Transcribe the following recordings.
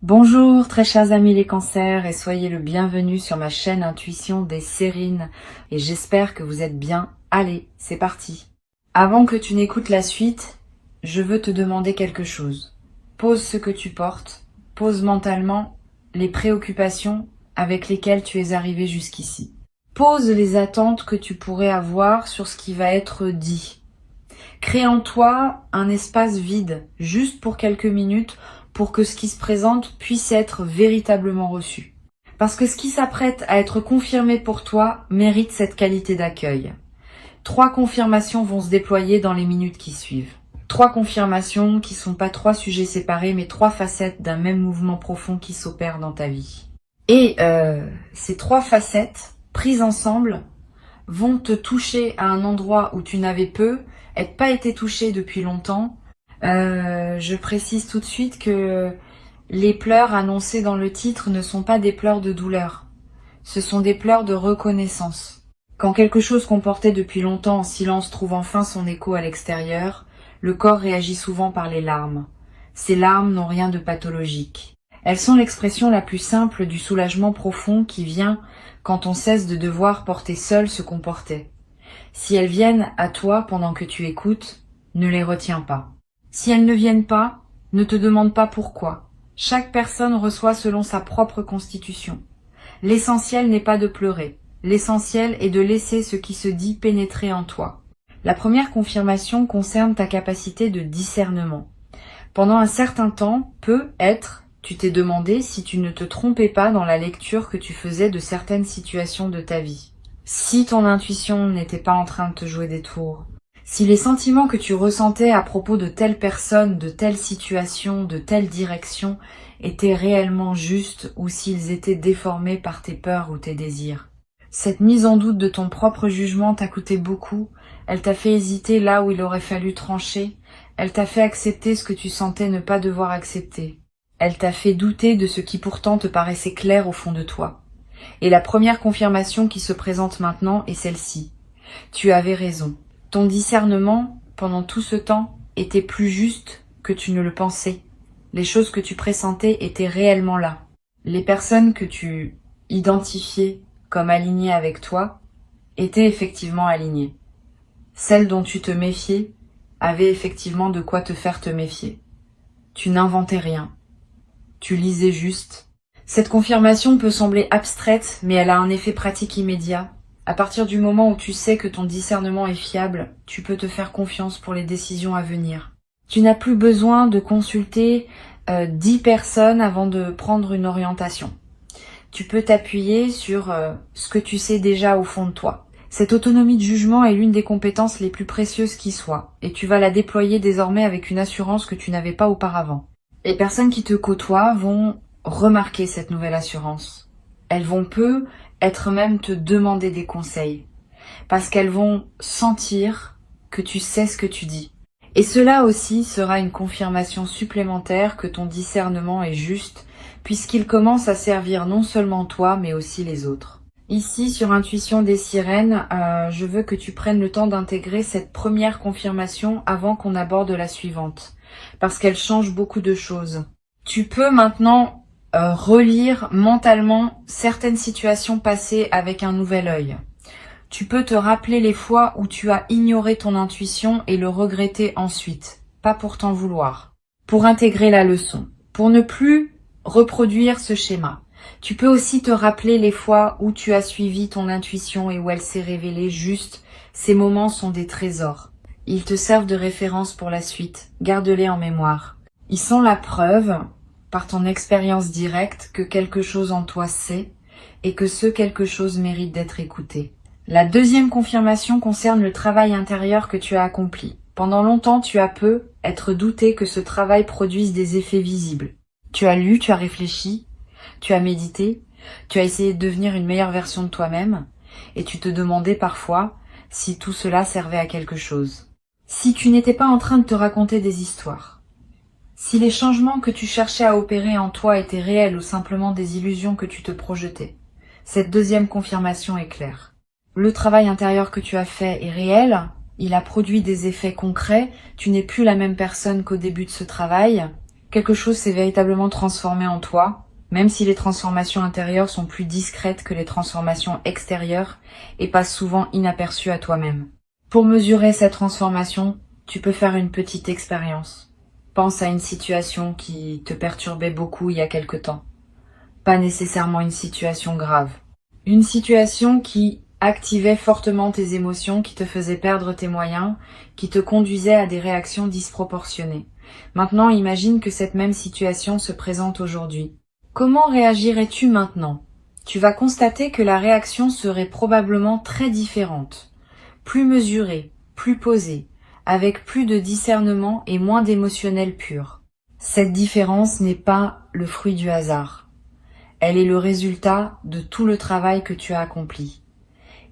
Bonjour très chers amis les cancers et soyez le bienvenu sur ma chaîne Intuition des Sérines et j'espère que vous êtes bien. Allez, c'est parti. Avant que tu n'écoutes la suite, je veux te demander quelque chose. Pose ce que tu portes, pose mentalement les préoccupations avec lesquelles tu es arrivé jusqu'ici. Pose les attentes que tu pourrais avoir sur ce qui va être dit. Crée en toi un espace vide, juste pour quelques minutes, pour que ce qui se présente puisse être véritablement reçu. Parce que ce qui s'apprête à être confirmé pour toi mérite cette qualité d'accueil. 3 confirmations vont se déployer dans les minutes qui suivent. 3 confirmations qui sont pas 3 sujets séparés, mais 3 facettes d'un même mouvement profond qui s'opère dans ta vie. Et ces 3 facettes, prises ensemble, vont te toucher à un endroit où tu n'avais pas été touché depuis longtemps. Je précise tout de suite que les pleurs annoncés dans le titre ne sont pas des pleurs de douleur. Ce sont des pleurs de reconnaissance. Quand quelque chose qu'on portait depuis longtemps en silence trouve enfin son écho à l'extérieur, le corps réagit souvent par les larmes. Ces larmes n'ont rien de pathologique. Elles sont l'expression la plus simple du soulagement profond qui vient quand on cesse de devoir porter seul ce qu'on portait. Si elles viennent à toi pendant que tu écoutes, ne les retiens pas. Si elles ne viennent pas, ne te demande pas pourquoi. Chaque personne reçoit selon sa propre constitution. L'essentiel n'est pas de pleurer. L'essentiel est de laisser ce qui se dit pénétrer en toi. La première confirmation concerne ta capacité de discernement. Pendant un certain temps, tu t'es demandé si tu ne te trompais pas dans la lecture que tu faisais de certaines situations de ta vie. Si ton intuition n'était pas en train de te jouer des tours. Si les sentiments que tu ressentais à propos de telle personne, de telle situation, de telle direction étaient réellement justes ou s'ils étaient déformés par tes peurs ou tes désirs. Cette mise en doute de ton propre jugement t'a coûté beaucoup, elle t'a fait hésiter là où il aurait fallu trancher, elle t'a fait accepter ce que tu sentais ne pas devoir accepter. Elle t'a fait douter de ce qui pourtant te paraissait clair au fond de toi. Et la première confirmation qui se présente maintenant est celle-ci. Tu avais raison. Ton discernement, pendant tout ce temps, était plus juste que tu ne le pensais. Les choses que tu pressentais étaient réellement là. Les personnes que tu identifiais comme alignées avec toi étaient effectivement alignées. Celles dont tu te méfiais avaient effectivement de quoi te faire te méfier. Tu n'inventais rien. Tu lisais juste. Cette confirmation peut sembler abstraite, mais elle a un effet pratique immédiat. À partir du moment où tu sais que ton discernement est fiable, tu peux te faire confiance pour les décisions à venir. Tu n'as plus besoin de consulter 10 personnes avant de prendre une orientation. Tu peux t'appuyer sur ce que tu sais déjà au fond de toi. Cette autonomie de jugement est l'une des compétences les plus précieuses qui soient, et tu vas la déployer désormais avec une assurance que tu n'avais pas auparavant. Les personnes qui te côtoient vont remarquer cette nouvelle assurance. Elles vont être même te demander des conseils, parce qu'elles vont sentir que tu sais ce que tu dis. Et cela aussi sera une confirmation supplémentaire que ton discernement est juste, puisqu'il commence à servir non seulement toi, mais aussi les autres. Ici, sur Intuition des Sirènes, je veux que tu prennes le temps d'intégrer cette première confirmation avant qu'on aborde la suivante, parce qu'elle change beaucoup de choses. Tu peux maintenant relire mentalement certaines situations passées avec un nouvel œil. Tu peux te rappeler les fois où tu as ignoré ton intuition et le regretter ensuite, pas pour t'en vouloir, pour intégrer la leçon, pour ne plus reproduire ce schéma. Tu peux aussi te rappeler les fois où tu as suivi ton intuition et où elle s'est révélée juste. Ces moments sont des trésors. Ils te servent de référence pour la suite. Garde-les en mémoire. Ils sont la preuve, par ton expérience directe, que quelque chose en toi sait et que ce quelque chose mérite d'être écouté. La deuxième confirmation concerne le travail intérieur que tu as accompli. Pendant longtemps, tu as être douté que ce travail produise des effets visibles. Tu as lu, tu as réfléchi, tu as médité, tu as essayé de devenir une meilleure version de toi-même et tu te demandais parfois si tout cela servait à quelque chose. Si tu n'étais pas en train de te raconter des histoires, si les changements que tu cherchais à opérer en toi étaient réels ou simplement des illusions que tu te projetais, cette deuxième confirmation est claire. Le travail intérieur que tu as fait est réel, il a produit des effets concrets, tu n'es plus la même personne qu'au début de ce travail, quelque chose s'est véritablement transformé en toi, même si les transformations intérieures sont plus discrètes que les transformations extérieures et passent souvent inaperçues à toi-même. Pour mesurer cette transformation, tu peux faire une petite expérience. Pense à une situation qui te perturbait beaucoup il y a quelque temps. Pas nécessairement une situation grave. Une situation qui activait fortement tes émotions, qui te faisait perdre tes moyens, qui te conduisait à des réactions disproportionnées. Maintenant, imagine que cette même situation se présente aujourd'hui. Comment réagirais-tu maintenant? Tu vas constater que la réaction serait probablement très différente, plus mesurée, plus posée, avec plus de discernement et moins d'émotionnel pur. Cette différence n'est pas le fruit du hasard. Elle est le résultat de tout le travail que tu as accompli.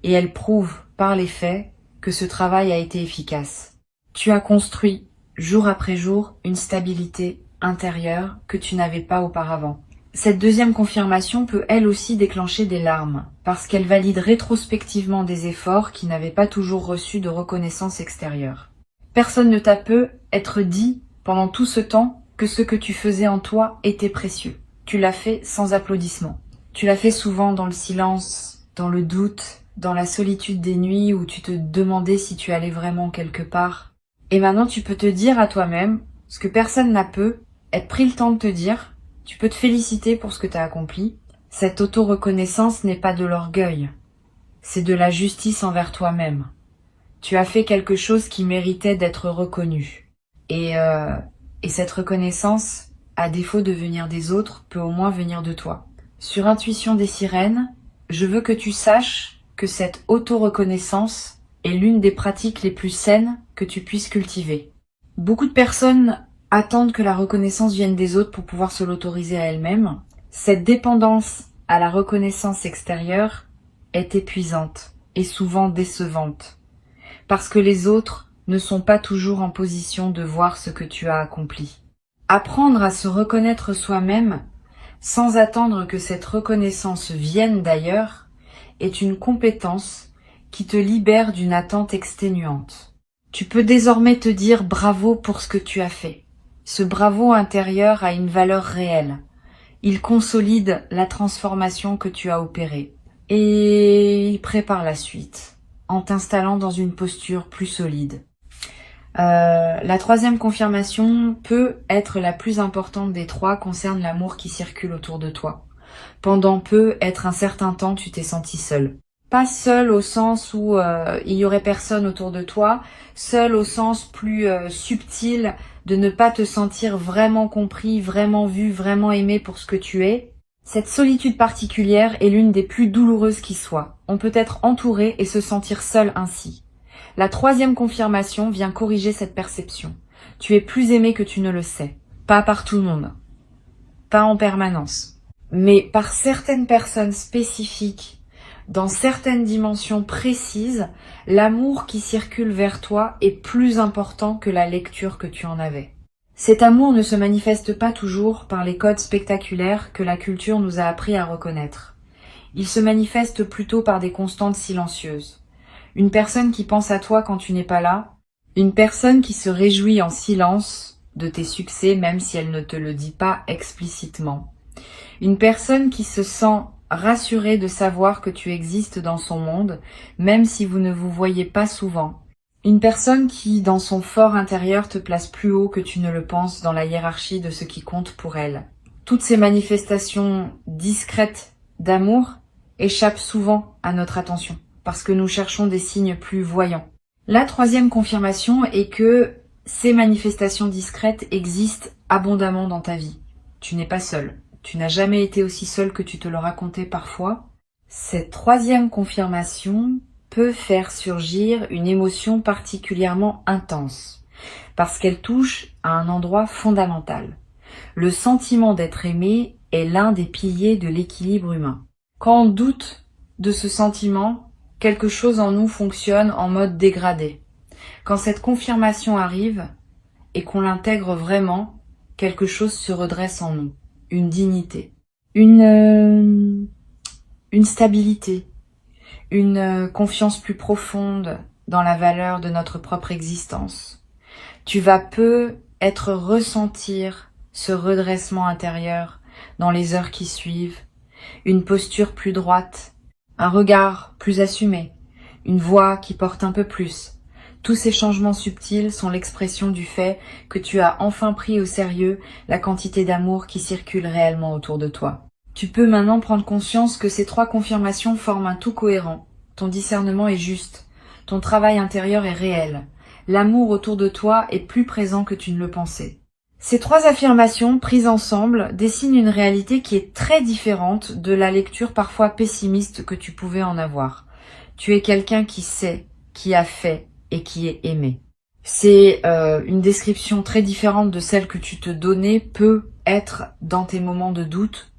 Et elle prouve, par les faits, que ce travail a été efficace. Tu as construit, jour après jour, une stabilité intérieure que tu n'avais pas auparavant. Cette deuxième confirmation peut elle aussi déclencher des larmes, parce qu'elle valide rétrospectivement des efforts qui n'avaient pas toujours reçu de reconnaissance extérieure. Personne ne t'a peut être dit, pendant tout ce temps, que ce que tu faisais en toi était précieux. Tu l'as fait sans applaudissements. Tu l'as fait souvent dans le silence, dans le doute, dans la solitude des nuits où tu te demandais si tu allais vraiment quelque part. Et maintenant tu peux te dire à toi-même, ce que personne n'a peut, être pris le temps de te dire, tu peux te féliciter pour ce que tu as accompli. Cette auto-reconnaissance n'est pas de l'orgueil, c'est de la justice envers toi-même. Tu as fait quelque chose qui méritait d'être reconnu. Et cette reconnaissance, à défaut de venir des autres, peut au moins venir de toi. Sur Intuition des sirènes, je veux que tu saches que cette auto-reconnaissance est l'une des pratiques les plus saines que tu puisses cultiver. Beaucoup de personnes attendent que la reconnaissance vienne des autres pour pouvoir se l'autoriser à elles-mêmes. Cette dépendance à la reconnaissance extérieure est épuisante et souvent décevante, parce que les autres ne sont pas toujours en position de voir ce que tu as accompli. Apprendre à se reconnaître soi-même, sans attendre que cette reconnaissance vienne d'ailleurs, est une compétence qui te libère d'une attente exténuante. Tu peux désormais te dire bravo pour ce que tu as fait. Ce bravo intérieur a une valeur réelle. Il consolide la transformation que tu as opérée. Et il prépare la suite, en t'installant dans une posture plus solide. La troisième confirmation peut être la plus importante des trois, concerne l'amour qui circule autour de toi. Pendant peu, être un certain temps, tu t'es senti seul. Pas seul au sens où il y aurait personne autour de toi, seul au sens plus subtil de ne pas te sentir vraiment compris, vraiment vu, vraiment aimé pour ce que tu es. Cette solitude particulière est l'une des plus douloureuses qui soit. On peut être entouré et se sentir seul ainsi. La troisième confirmation vient corriger cette perception. Tu es plus aimé que tu ne le sais. Pas par tout le monde. Pas en permanence. Mais par certaines personnes spécifiques, dans certaines dimensions précises, l'amour qui circule vers toi est plus important que la lecture que tu en avais. Cet amour ne se manifeste pas toujours par les codes spectaculaires que la culture nous a appris à reconnaître. Il se manifeste plutôt par des constantes silencieuses. Une personne qui pense à toi quand tu n'es pas là, une personne qui se réjouit en silence de tes succès même si elle ne te le dit pas explicitement. Une personne qui se sent rassurée de savoir que tu existes dans son monde, même si vous ne vous voyez pas souvent. Une personne qui, dans son fort intérieur, te place plus haut que tu ne le penses dans la hiérarchie de ce qui compte pour elle. Toutes ces manifestations discrètes d'amour échappent souvent à notre attention, parce que nous cherchons des signes plus voyants. La troisième confirmation est que ces manifestations discrètes existent abondamment dans ta vie. Tu n'es pas seul. Tu n'as jamais été aussi seul que tu te le racontais parfois. Cette troisième confirmation peut faire surgir une émotion particulièrement intense, parce qu'elle touche à un endroit fondamental. Le sentiment d'être aimé est l'un des piliers de l'équilibre humain. Quand on doute de ce sentiment, quelque chose en nous fonctionne en mode dégradé. Quand cette confirmation arrive et qu'on l'intègre vraiment, quelque chose se redresse en nous. Une dignité, une stabilité, une confiance plus profonde dans la valeur de notre propre existence. Tu vas peu être ressentir ce redressement intérieur dans les heures qui suivent, une posture plus droite, un regard plus assumé, une voix qui porte un peu plus. Tous ces changements subtils sont l'expression du fait que tu as enfin pris au sérieux la quantité d'amour qui circule réellement autour de toi. Tu peux maintenant prendre conscience que ces 3 confirmations forment un tout cohérent. Ton discernement est juste. Ton travail intérieur est réel. L'amour autour de toi est plus présent que tu ne le pensais. Ces 3 affirmations, prises ensemble, dessinent une réalité qui est très différente de la lecture parfois pessimiste que tu pouvais en avoir. Tu es quelqu'un qui sait, qui a fait et qui est aimé. C'est une description très différente de celle que tu te donnais peut être dans tes moments de doute,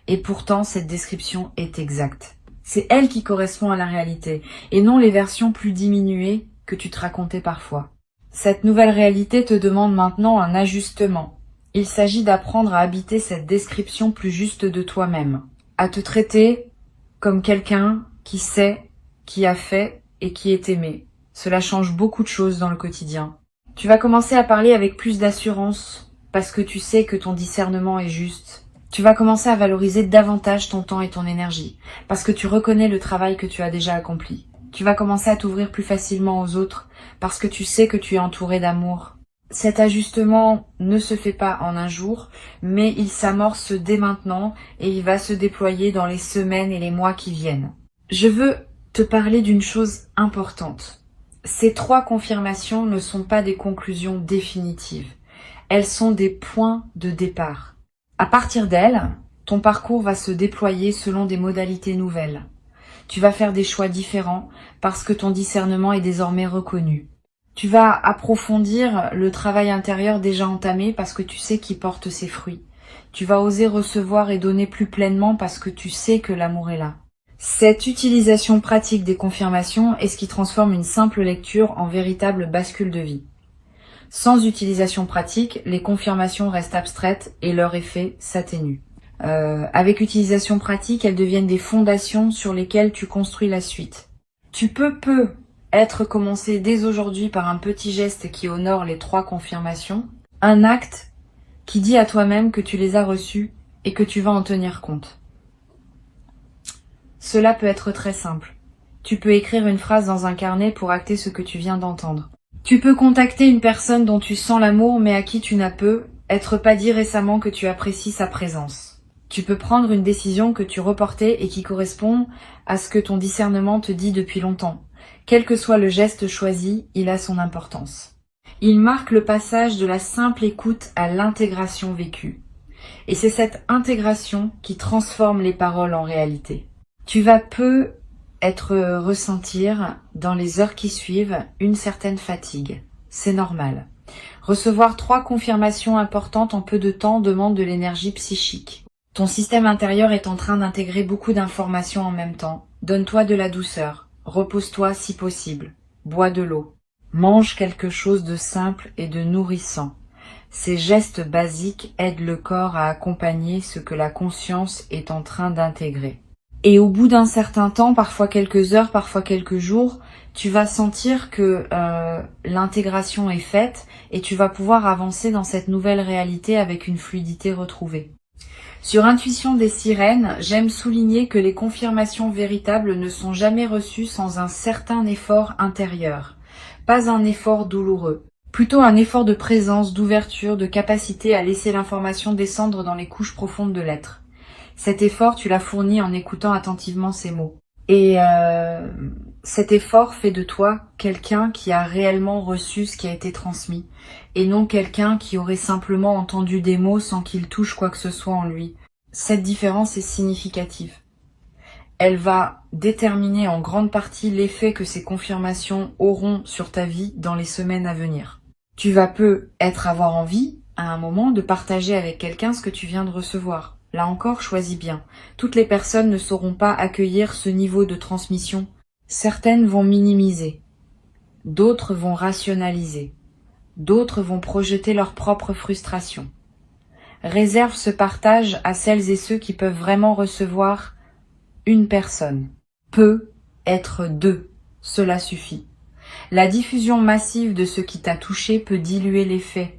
et pourtant cette description est exacte. C'est elle qui correspond à la réalité, et non les versions plus diminuées que tu te racontais parfois. Cette nouvelle réalité te demande maintenant un ajustement. Il s'agit d'apprendre à habiter cette description plus juste de toi-même, à te traiter comme quelqu'un qui sait, qui a fait et qui est aimé. Cela change beaucoup de choses dans le quotidien. Tu vas commencer à parler avec plus d'assurance parce que tu sais que ton discernement est juste. Tu vas commencer à valoriser davantage ton temps et ton énergie parce que tu reconnais le travail que tu as déjà accompli. Tu vas commencer à t'ouvrir plus facilement aux autres parce que tu sais que tu es entouré d'amour. Cet ajustement ne se fait pas en un jour, mais il s'amorce dès maintenant et il va se déployer dans les semaines et les mois qui viennent. Je veux te parler d'une chose importante. Ces 3 confirmations ne sont pas des conclusions définitives. Elles sont des points de départ. À partir d'elles, ton parcours va se déployer selon des modalités nouvelles. Tu vas faire des choix différents parce que ton discernement est désormais reconnu. Tu vas approfondir le travail intérieur déjà entamé parce que tu sais qu'il porte ses fruits. Tu vas oser recevoir et donner plus pleinement parce que tu sais que l'amour est là. Cette utilisation pratique des confirmations est ce qui transforme une simple lecture en véritable bascule de vie. Sans utilisation pratique, les confirmations restent abstraites et leur effet s'atténue. Avec utilisation pratique, elles deviennent des fondations sur lesquelles tu construis la suite. Tu peux être commencé dès aujourd'hui par un petit geste qui honore les 3 confirmations, un acte qui dit à toi-même que tu les as reçues et que tu vas en tenir compte. Cela peut être très simple. Tu peux écrire une phrase dans un carnet pour acter ce que tu viens d'entendre. Tu peux contacter une personne dont tu sens l'amour mais à qui tu n'as être pas dit récemment que tu apprécies sa présence. Tu peux prendre une décision que tu reportais et qui correspond à ce que ton discernement te dit depuis longtemps. Quel que soit le geste choisi, il a son importance. Il marque le passage de la simple écoute à l'intégration vécue. Et c'est cette intégration qui transforme les paroles en réalité. Tu vas ressentir dans les heures qui suivent une certaine fatigue. C'est normal. Recevoir 3 confirmations importantes en peu de temps demande de l'énergie psychique. Ton système intérieur est en train d'intégrer beaucoup d'informations en même temps. Donne-toi de la douceur. Repose-toi si possible. Bois de l'eau. Mange quelque chose de simple et de nourrissant. Ces gestes basiques aident le corps à accompagner ce que la conscience est en train d'intégrer. Et au bout d'un certain temps, parfois quelques heures, parfois quelques jours, tu vas sentir que l'intégration est faite et tu vas pouvoir avancer dans cette nouvelle réalité avec une fluidité retrouvée. Sur Intuition des sirènes, j'aime souligner que les confirmations véritables ne sont jamais reçues sans un certain effort intérieur. Pas un effort douloureux. Plutôt un effort de présence, d'ouverture, de capacité à laisser l'information descendre dans les couches profondes de l'être. Cet effort, tu l'as fourni en écoutant attentivement ces mots. Et cet effort fait de toi quelqu'un qui a réellement reçu ce qui a été transmis, et non quelqu'un qui aurait simplement entendu des mots sans qu'il touche quoi que ce soit en lui. Cette différence est significative. Elle va déterminer en grande partie l'effet que ces confirmations auront sur ta vie dans les semaines à venir. Tu vas avoir envie, à un moment, de partager avec quelqu'un ce que tu viens de recevoir. Là encore, choisis bien. Toutes les personnes ne sauront pas accueillir ce niveau de transmission. Certaines vont minimiser. D'autres vont rationaliser. D'autres vont projeter leur propre frustration. Réserve ce partage à celles et ceux qui peuvent vraiment recevoir une personne. Peut être 2, cela suffit. La diffusion massive de ce qui t'a touché peut diluer l'effet.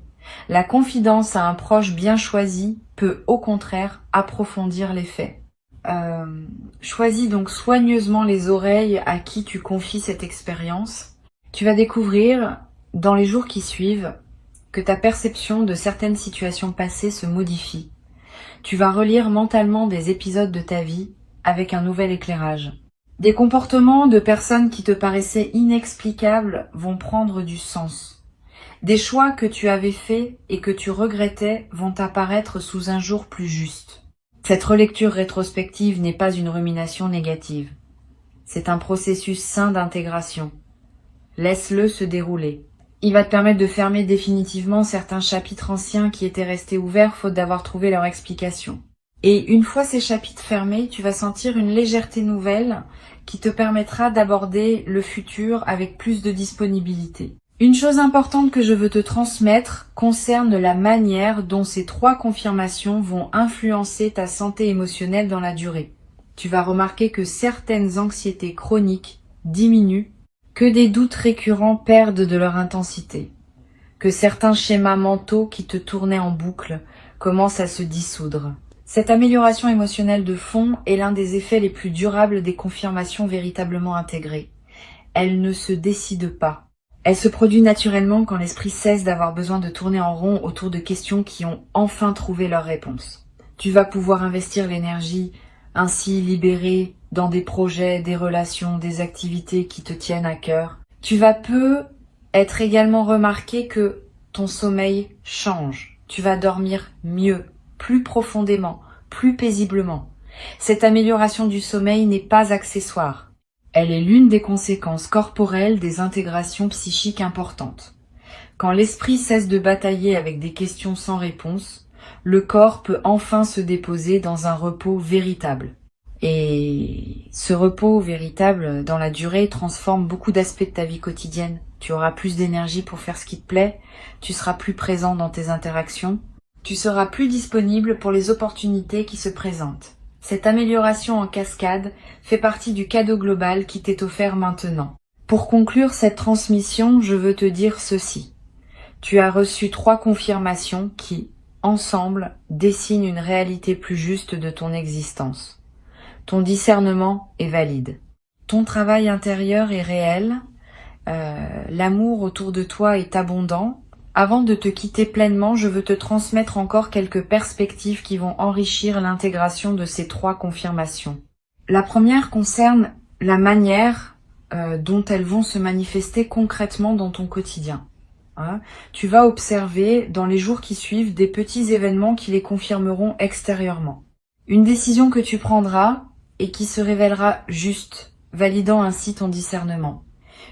La confidence à un proche bien choisi peut au contraire approfondir les faits. Choisis donc soigneusement les oreilles à qui tu confies cette expérience. Tu vas découvrir, dans les jours qui suivent, que ta perception de certaines situations passées se modifie. Tu vas relire mentalement des épisodes de ta vie avec un nouvel éclairage. Des comportements de personnes qui te paraissaient inexplicables vont prendre du sens. Des choix que tu avais faits et que tu regrettais vont apparaître sous un jour plus juste. Cette relecture rétrospective n'est pas une rumination négative. C'est un processus sain d'intégration. Laisse-le se dérouler. Il va te permettre de fermer définitivement certains chapitres anciens qui étaient restés ouverts faute d'avoir trouvé leur explication. Et une fois ces chapitres fermés, tu vas sentir une légèreté nouvelle qui te permettra d'aborder le futur avec plus de disponibilité. Une chose importante que je veux te transmettre concerne la manière dont ces 3 confirmations vont influencer ta santé émotionnelle dans la durée. Tu vas remarquer que certaines anxiétés chroniques diminuent, que des doutes récurrents perdent de leur intensité, que certains schémas mentaux qui te tournaient en boucle commencent à se dissoudre. Cette amélioration émotionnelle de fond est l'un des effets les plus durables des confirmations véritablement intégrées. Elle ne se décide pas. Elle se produit naturellement quand l'esprit cesse d'avoir besoin de tourner en rond autour de questions qui ont enfin trouvé leur réponse. Tu vas pouvoir investir l'énergie ainsi libérée dans des projets, des relations, des activités qui te tiennent à cœur. Tu vas être également remarqué que ton sommeil change. Tu vas dormir mieux, plus profondément, plus paisiblement. Cette amélioration du sommeil n'est pas accessoire. Elle est l'une des conséquences corporelles des intégrations psychiques importantes. Quand l'esprit cesse de batailler avec des questions sans réponse, le corps peut enfin se déposer dans un repos véritable. Et ce repos véritable, dans la durée, transforme beaucoup d'aspects de ta vie quotidienne. Tu auras plus d'énergie pour faire ce qui te plaît, tu seras plus présent dans tes interactions, tu seras plus disponible pour les opportunités qui se présentent. Cette amélioration en cascade fait partie du cadeau global qui t'est offert maintenant. Pour conclure cette transmission, je veux te dire ceci. Tu as reçu 3 confirmations qui, ensemble, dessinent une réalité plus juste de ton existence. Ton discernement est valide. Ton travail intérieur est réel. L'amour autour de toi est abondant. Avant de te quitter pleinement, je veux te transmettre encore quelques perspectives qui vont enrichir l'intégration de ces 3 confirmations. La première concerne la manière dont elles vont se manifester concrètement dans ton quotidien. Tu vas observer dans les jours qui suivent des petits événements qui les confirmeront extérieurement. Une décision que tu prendras et qui se révélera juste, validant ainsi ton discernement.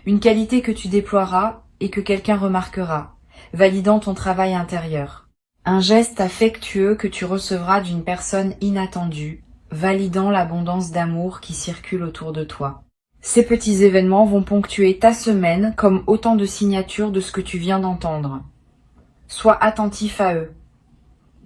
Une qualité que tu déploieras et que quelqu'un remarquera, validant ton travail intérieur. Un geste affectueux que tu recevras d'une personne inattendue, validant l'abondance d'amour qui circule autour de toi. Ces petits événements vont ponctuer ta semaine comme autant de signatures de ce que tu viens d'entendre. Sois attentif à eux.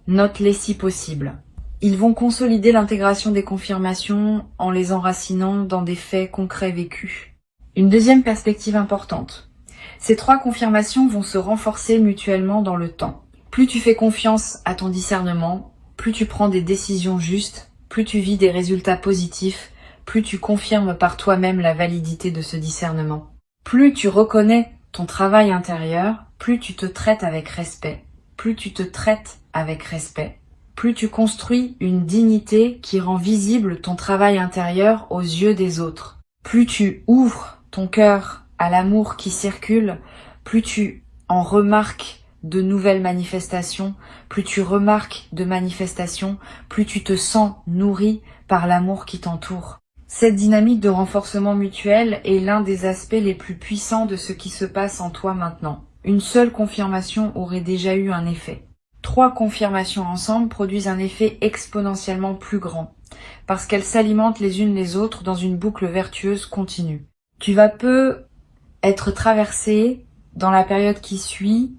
Note-les si possible. Ils vont consolider l'intégration des confirmations en les enracinant dans des faits concrets vécus. Une deuxième perspective importante. Ces 3 confirmations vont se renforcer mutuellement dans le temps. Plus tu fais confiance à ton discernement, plus tu prends des décisions justes, plus tu vis des résultats positifs, plus tu confirmes par toi-même la validité de ce discernement. Plus tu reconnais ton travail intérieur, plus tu te traites avec respect. Plus tu te traites avec respect, plus tu construis une dignité qui rend visible ton travail intérieur aux yeux des autres. Plus tu ouvres ton cœur à l'amour qui circule, plus tu en remarques de nouvelles manifestations, plus tu remarques de manifestations, plus tu te sens nourri par l'amour qui t'entoure. Cette dynamique de renforcement mutuel est l'un des aspects les plus puissants de ce qui se passe en toi maintenant. Une seule confirmation aurait déjà eu un effet. 3 confirmations ensemble produisent un effet exponentiellement plus grand, parce qu'elles s'alimentent les unes les autres dans une boucle vertueuse continue. Tu vas être traversé, dans la période qui suit,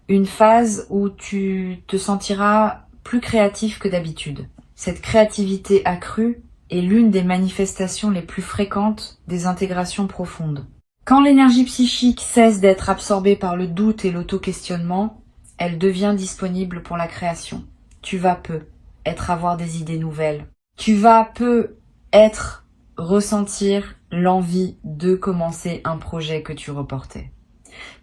une phase où tu te sentiras plus créatif que d'habitude. Cette créativité accrue est l'une des manifestations les plus fréquentes des intégrations profondes. Quand l'énergie psychique cesse d'être absorbée par le doute et l'auto-questionnement, elle devient disponible pour la création. Tu vas peu être avoir des idées nouvelles. Tu vas peu être ressentir l'envie de commencer un projet que tu reportais.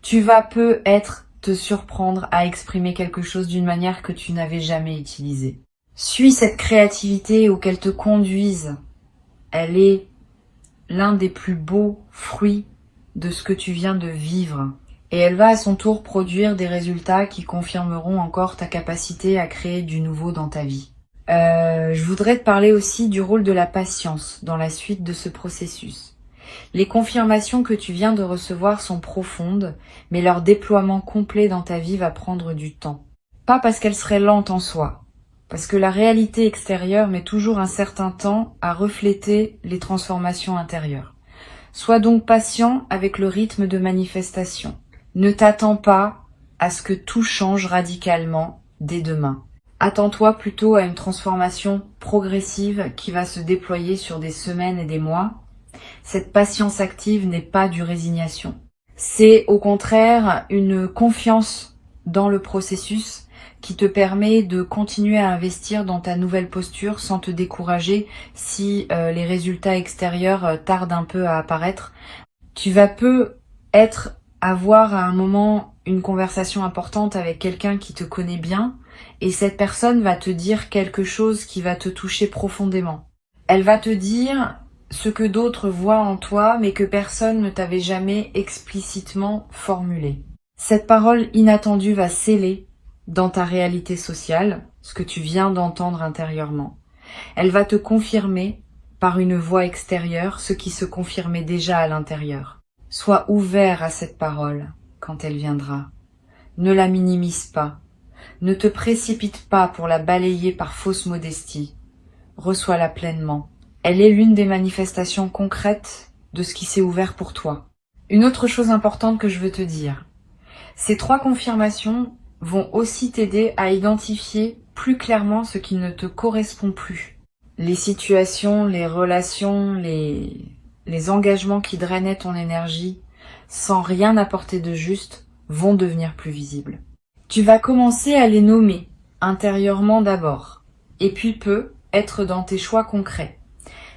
Tu vas peu être te surprendre à exprimer quelque chose d'une manière que tu n'avais jamais utilisée. Suis cette créativité ou qu'elle te conduise. Elle est l'un des plus beaux fruits de ce que tu viens de vivre. Et elle va à son tour produire des résultats qui confirmeront encore ta capacité à créer du nouveau dans ta vie. Je voudrais te parler aussi du rôle de la patience dans la suite de ce processus. Les confirmations que tu viens de recevoir sont profondes, mais leur déploiement complet dans ta vie va prendre du temps. Pas parce qu'elles seraient lentes en soi, parce que la réalité extérieure met toujours un certain temps à refléter les transformations intérieures. Sois donc patient avec le rythme de manifestation. Ne t'attends pas à ce que tout change radicalement dès demain. Attends-toi plutôt à une transformation progressive qui va se déployer sur des semaines et des mois. Cette patience active n'est pas du résignation. C'est au contraire une confiance dans le processus qui te permet de continuer à investir dans ta nouvelle posture sans te décourager si les résultats extérieurs tardent un peu à apparaître. Tu vas peu avoir à un moment une conversation importante avec quelqu'un qui te connaît bien et cette personne va te dire quelque chose qui va te toucher profondément. Elle va te dire ce que d'autres voient en toi mais que personne ne t'avait jamais explicitement formulé. Cette parole inattendue va sceller dans ta réalité sociale ce que tu viens d'entendre intérieurement. Elle va te confirmer par une voix extérieure ce qui se confirmait déjà à l'intérieur. Sois ouvert à cette parole quand elle viendra. Ne la minimise pas. Ne te précipite pas pour la balayer par fausse modestie. Reçois-la pleinement. Elle est l'une des manifestations concrètes de ce qui s'est ouvert pour toi. Une autre chose importante que je veux te dire. Ces 3 confirmations vont aussi t'aider à identifier plus clairement ce qui ne te correspond plus. Les situations, les relations, les engagements qui drainaient ton énergie sans rien apporter de juste vont devenir plus visibles. Tu vas commencer à les nommer intérieurement d'abord et puis peu être dans tes choix concrets.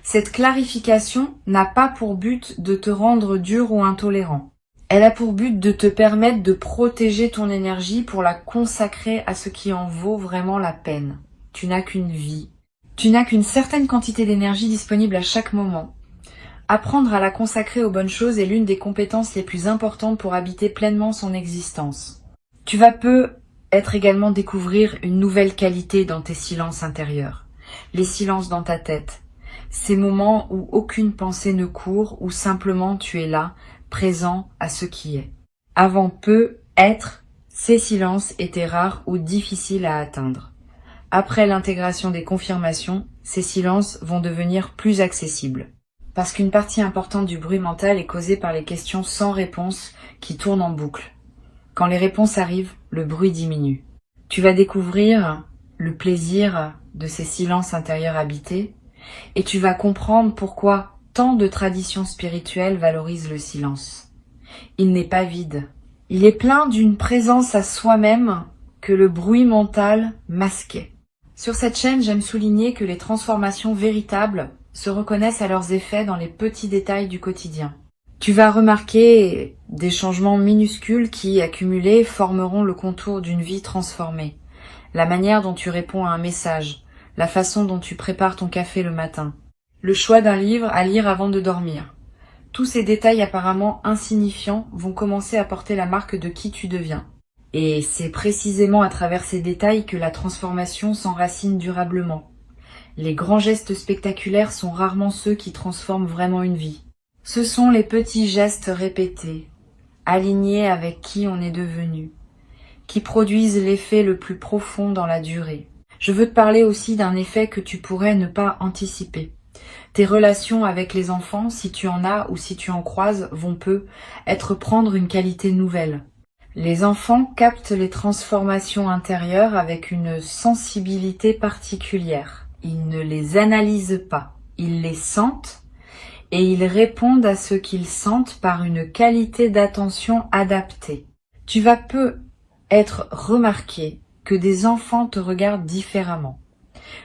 Cette clarification n'a pas pour but de te rendre dur ou intolérant. Elle a pour but de te permettre de protéger ton énergie pour la consacrer à ce qui en vaut vraiment la peine. Tu n'as qu'une vie. Tu n'as qu'une certaine quantité d'énergie disponible à chaque moment. Apprendre à la consacrer aux bonnes choses est l'une des compétences les plus importantes pour habiter pleinement son existence. Tu vas peu être également découvrir une nouvelle qualité dans tes silences intérieurs. Les silences dans ta tête. Ces moments où aucune pensée ne court, où simplement tu es là, présent à ce qui est. Avant peu, être, ces silences étaient rares ou difficiles à atteindre. Après l'intégration des confirmations, ces silences vont devenir plus accessibles. Parce qu'une partie importante du bruit mental est causée par les questions sans réponse qui tournent en boucle. Quand les réponses arrivent, le bruit diminue. Tu vas découvrir le plaisir de ces silences intérieurs habités et tu vas comprendre pourquoi tant de traditions spirituelles valorisent le silence. Il n'est pas vide. Il est plein d'une présence à soi-même que le bruit mental masquait. Sur cette chaîne, j'aime souligner que les transformations véritables se reconnaissent à leurs effets dans les petits détails du quotidien. Tu vas remarquer des changements minuscules qui, accumulés, formeront le contour d'une vie transformée. La manière dont tu réponds à un message, la façon dont tu prépares ton café le matin, le choix d'un livre à lire avant de dormir. Tous ces détails apparemment insignifiants vont commencer à porter la marque de qui tu deviens. Et c'est précisément à travers ces détails que la transformation s'enracine durablement. Les grands gestes spectaculaires sont rarement ceux qui transforment vraiment une vie. Ce sont les petits gestes répétés, alignés avec qui on est devenu, qui produisent l'effet le plus profond dans la durée. Je veux te parler aussi d'un effet que tu pourrais ne pas anticiper. Tes relations avec les enfants, si tu en as ou si tu en croises, vont peu prendre une qualité nouvelle. Les enfants captent les transformations intérieures avec une sensibilité particulière. Ils ne les analysent pas, ils les sentent et ils répondent à ce qu'ils sentent par une qualité d'attention adaptée. Tu vas peu être remarqué, que des enfants te regardent différemment,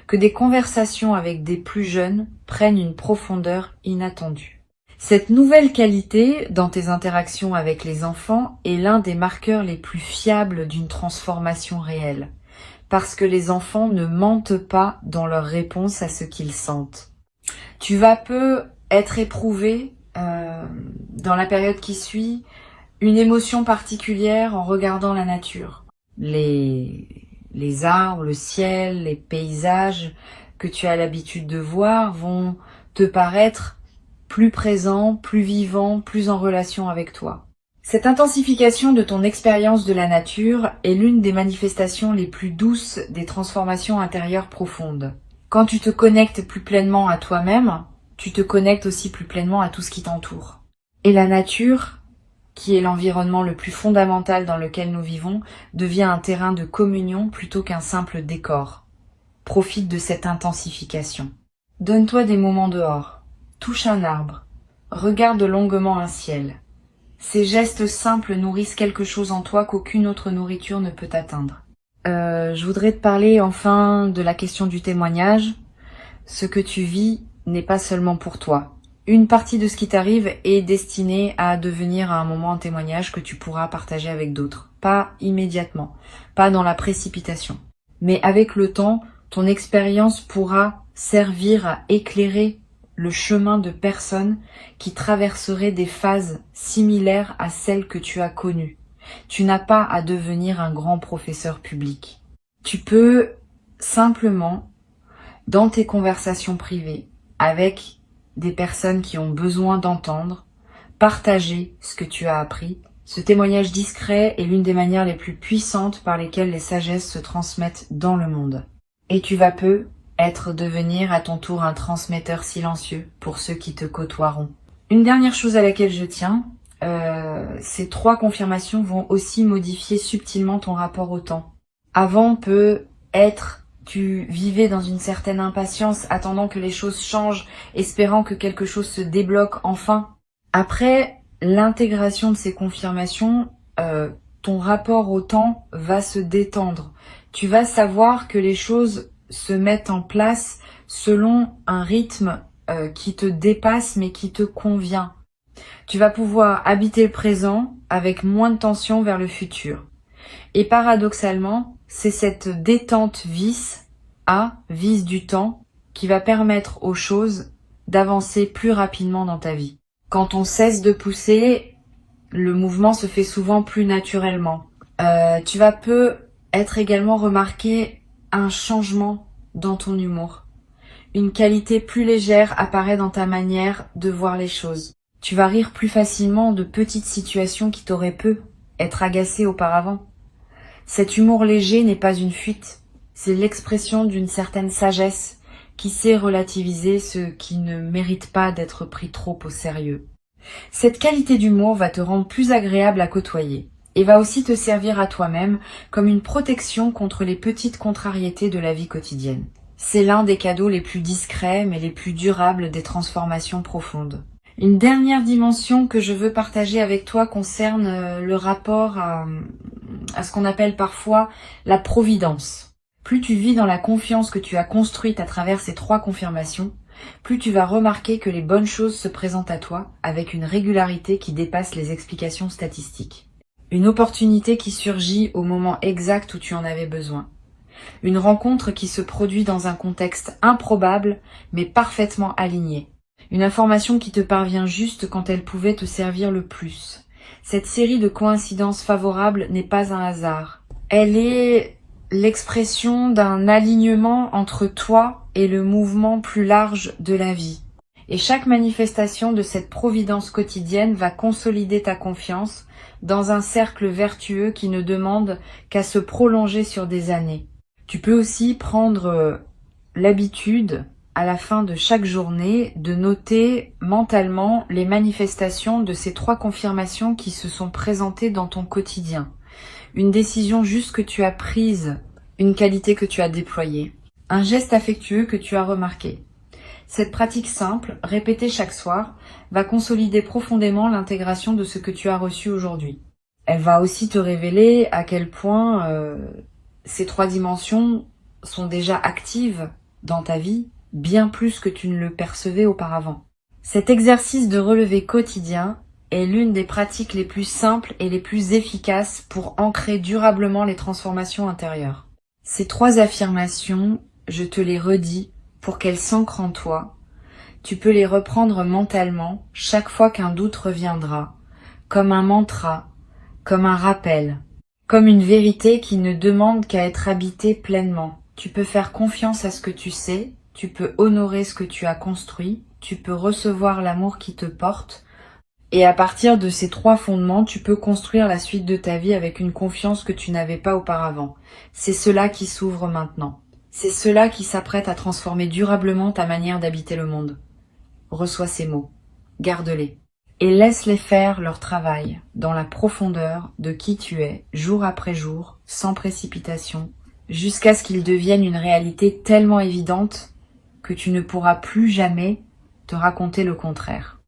que des conversations avec des plus jeunes prennent une profondeur inattendue. Cette nouvelle qualité dans tes interactions avec les enfants est l'un des marqueurs les plus fiables d'une transformation réelle, parce que les enfants ne mentent pas dans leur réponse à ce qu'ils sentent. Tu vas peu être éprouvé dans la période qui suit une émotion particulière en regardant la nature. Les arbres, le ciel, les paysages que tu as l'habitude de voir vont te paraître plus présents, plus vivants, plus en relation avec toi. Cette intensification de ton expérience de la nature est l'une des manifestations les plus douces des transformations intérieures profondes. Quand tu te connectes plus pleinement à toi-même, tu te connectes aussi plus pleinement à tout ce qui t'entoure. Et la nature, qui est l'environnement le plus fondamental dans lequel nous vivons, devient un terrain de communion plutôt qu'un simple décor. Profite de cette intensification. Donne-toi des moments dehors. Touche un arbre. Regarde longuement un ciel. Ces gestes simples nourrissent quelque chose en toi qu'aucune autre nourriture ne peut atteindre. Je voudrais te parler enfin de la question du témoignage. Ce que tu vis n'est pas seulement pour toi. Une partie de ce qui t'arrive est destinée à devenir à un moment un témoignage que tu pourras partager avec d'autres. Pas immédiatement, pas dans la précipitation. Mais avec le temps, ton expérience pourra servir à éclairer le chemin de personnes qui traverseraient des phases similaires à celles que tu as connues. Tu n'as pas à devenir un grand professeur public. Tu peux simplement, dans tes conversations privées, avec des personnes qui ont besoin d'entendre, partager ce que tu as appris. Ce témoignage discret est l'une des manières les plus puissantes par lesquelles les sagesses se transmettent dans le monde. Et tu vas peu devenir à ton tour un transmetteur silencieux pour ceux qui te côtoieront. Une dernière chose à laquelle je tiens, ces 3 confirmations vont aussi modifier subtilement ton rapport au temps. Avant peut être tu vivais dans une certaine impatience, attendant que les choses changent, espérant que quelque chose se débloque enfin. Après l'intégration de ces confirmations, ton rapport au temps va se détendre. Tu vas savoir que les choses se mettent en place selon un rythme qui te dépasse mais qui te convient. Tu vas pouvoir habiter le présent avec moins de tension vers le futur. Et paradoxalement, c'est cette détente vice du temps qui va permettre aux choses d'avancer plus rapidement dans ta vie. Quand on cesse de pousser, le mouvement se fait souvent plus naturellement. Tu vas peu être également remarqué un changement dans ton humour. Une qualité plus légère apparaît dans ta manière de voir les choses. Tu vas rire plus facilement de petites situations qui t'auraient pu être agacées auparavant. Cet humour léger n'est pas une fuite, c'est l'expression d'une certaine sagesse qui sait relativiser ce qui ne mérite pas d'être pris trop au sérieux. Cette qualité d'humour va te rendre plus agréable à côtoyer et va aussi te servir à toi-même comme une protection contre les petites contrariétés de la vie quotidienne. C'est l'un des cadeaux les plus discrets mais les plus durables des transformations profondes. Une dernière dimension que je veux partager avec toi concerne le rapport à ce qu'on appelle parfois la providence. Plus tu vis dans la confiance que tu as construite à travers ces 3 confirmations, plus tu vas remarquer que les bonnes choses se présentent à toi avec une régularité qui dépasse les explications statistiques. Une opportunité qui surgit au moment exact où tu en avais besoin. Une rencontre qui se produit dans un contexte improbable mais parfaitement aligné. Une information qui te parvient juste quand elle pouvait te servir le plus. Cette série de coïncidences favorables n'est pas un hasard. Elle est l'expression d'un alignement entre toi et le mouvement plus large de la vie. Et chaque manifestation de cette providence quotidienne va consolider ta confiance dans un cercle vertueux qui ne demande qu'à se prolonger sur des années. Tu peux aussi prendre l'habitude à la fin de chaque journée, de noter mentalement les manifestations de ces 3 confirmations qui se sont présentées dans ton quotidien. Une décision juste que tu as prise, une qualité que tu as déployée, un geste affectueux que tu as remarqué. Cette pratique simple, répétée chaque soir, va consolider profondément l'intégration de ce que tu as reçu aujourd'hui. Elle va aussi te révéler à quel point ces 3 dimensions sont déjà actives dans ta vie, bien plus que tu ne le percevais auparavant. Cet exercice de relevé quotidien est l'une des pratiques les plus simples et les plus efficaces pour ancrer durablement les transformations intérieures. Ces 3 affirmations, je te les redis pour qu'elles s'ancrent en toi. Tu peux les reprendre mentalement chaque fois qu'un doute reviendra, comme un mantra, comme un rappel, comme une vérité qui ne demande qu'à être habitée pleinement. Tu peux faire confiance à ce que tu sais, tu peux honorer ce que tu as construit, tu peux recevoir l'amour qui te porte, et à partir de ces 3 fondements, tu peux construire la suite de ta vie avec une confiance que tu n'avais pas auparavant. C'est cela qui s'ouvre maintenant. C'est cela qui s'apprête à transformer durablement ta manière d'habiter le monde. Reçois ces mots, garde-les, et laisse-les faire leur travail dans la profondeur de qui tu es, jour après jour, sans précipitation, jusqu'à ce qu'ils deviennent une réalité tellement évidente que tu ne pourras plus jamais te raconter le contraire.